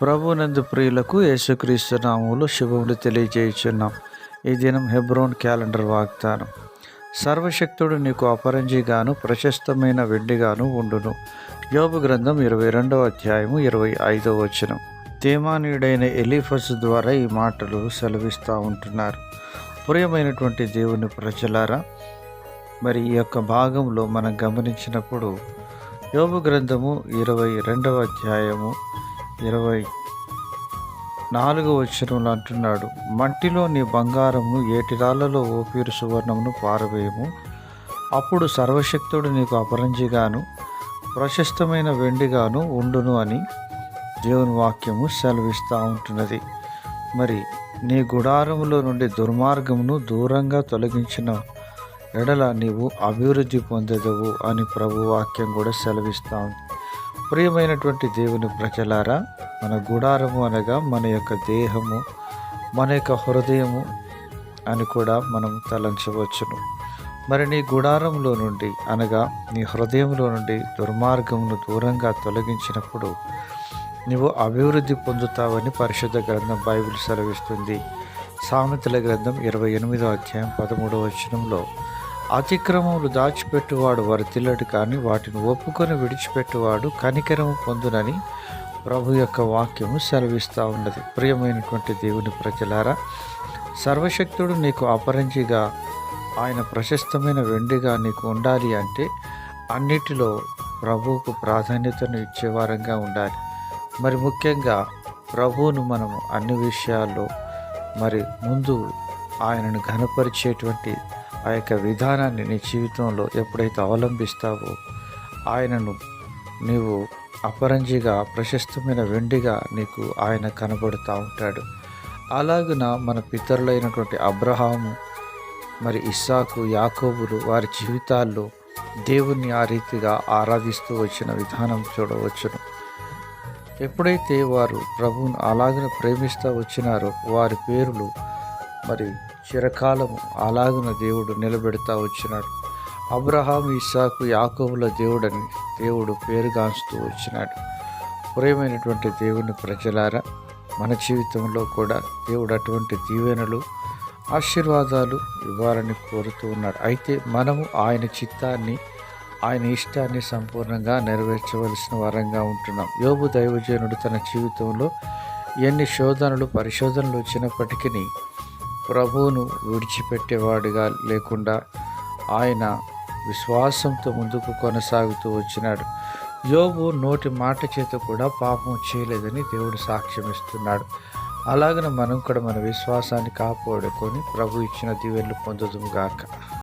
ప్రభునందు ప్రియులకు యేసుక్రీస్తు నామములో శుభములు తెలియజేయుచున్నాం. ఈ దినం హెబ్రోన్ క్యాలెండర్ వాగ్దానం. సర్వశక్తుడు నీకు అపరంజిగాను ప్రశస్తమైన వెండిగాను ఉండును. యోబు గ్రంథం 22వ అధ్యాయము 25వ వచనం. తేమానీయుడైన ఎలీఫస్ ద్వారా ఈ మాటలు సెలవిస్తూ ఉంటున్నారు. ప్రియమైనటువంటి దేవుని ప్రజలారా, మరి ఈ యొక్క భాగంలో మనం గమనించినప్పుడు యోబు గ్రంథము 22వ అధ్యాయము 24వ వచనంలో అంటున్నాడు, మట్టిలో నీ బంగారమును ఏటిరాళ్లలో ఓపీరు సువర్ణమును పారవేయము, అప్పుడు సర్వశక్తుడు నీకు అపరంజిగాను ప్రశస్తమైన వెండిగాను ఉండును అని దేవుని వాక్యము సెలవిస్తూ ఉంటున్నది. మరి నీ గుడారములో నుండి దుర్మార్గమును దూరంగా తొలగించిన ఎడల నీవు అభివృద్ధి పొందెదవు అని ప్రభు వాక్యం కూడా సెలవిస్తూ ఉంది. ప్రియమైనటువంటి దేవుని ప్రజలారా, మన గుడారము అనగా మన యొక్క దేహము, మన యొక్క హృదయము అని కూడా మనం తలంచవచ్చును. మరి నీ గుడారంలో నుండి అనగా నీ హృదయంలో నుండి దుర్మార్గమును దూరంగా తొలగించినప్పుడు నీవు అభివృద్ధి పొందుతావని పరిశుద్ధ గ్రంథం బైబిల్ సెలవిస్తుంది. సామెతల గ్రంథం 28వ అధ్యాయం 13వ వచనంలో, అతిక్రమములు దాచిపెట్టువాడు వర్ధిల్లడు, కానీ వాటిని ఒప్పుకొని విడిచిపెట్టువాడు కనికరము పొందునని ప్రభు యొక్క వాక్యము సెలవిస్తూ ఉన్నది. ప్రియమైనటువంటి దేవుని ప్రజలారా, సర్వశక్తుడు నీకు అపరంజిగా, ఆయన ప్రశస్తమైన వెండిగా నీకు ఉండాలి అంటే అన్నిటిలో ప్రభువుకు ప్రాధాన్యతను ఇచ్చేవారంగా ఉండాలి. మరి ముఖ్యంగా ప్రభువును మనము అన్ని విషయాల్లో మరి ముందు ఆయనను ఘనపరిచేటువంటి ఆ యొక్క విధానాన్ని నీ జీవితంలో ఎప్పుడైతే అవలంబిస్తావో ఆయనను నీవు అపరంజిగా ప్రశస్తమైన వెండిగా నీకు ఆయన కనబడుతూ ఉంటాడు. అలాగున మన పితరులైనటువంటి అబ్రహాము, మరి ఇస్సాకు, యాకోబులు వారి జీవితాల్లో దేవుణ్ణి ఆ రీతిగా ఆరాధిస్తూ వచ్చిన విధానం చూడవచ్చును. ఎప్పుడైతే వారు ప్రభువును అలాగున ప్రేమిస్తూ వచ్చినారో వారి పేరులు మరి చిరకాలము అలాగున దేవుడు నిలబెడతా వచ్చినాడు. అబ్రహాము, ఇస్సాకు, యాకోబుల దేవుడని దేవుడు పేరుగాంచుతూ వచ్చినాడు. ప్రియమైనటువంటి దేవుని ప్రజలారా, మన జీవితంలో కూడా దేవుడు అటువంటి దీవెనలు, ఆశీర్వాదాలు ఇవ్వాలని కోరుతూ ఉన్నాడు. అయితే మనము ఆయన చిత్తాన్ని, ఆయన ఇష్టాన్ని సంపూర్ణంగా నెరవేర్చవలసిన వారంగా ఉంటున్నాం. యోబు దైవజనుడు తన జీవితంలో ఎన్ని శోధనలు, పరిశోధనలు వచ్చినప్పటికీ ప్రభువును విడిచిపెట్టేవాడుగా లేకుండా ఆయన విశ్వాసంతో ముందుకు కొనసాగుతూ వచ్చినాడు. యోబు నోటి మాట చేత కూడా పాపం చేయలేదని దేవుడు సాక్ష్యం ఇస్తున్నాడు. అలాగనే మనం కూడా మన విశ్వాసాన్ని కాపాడుకొని ప్రభు ఇచ్చిన దీవెనలు పొందుదుము గాక.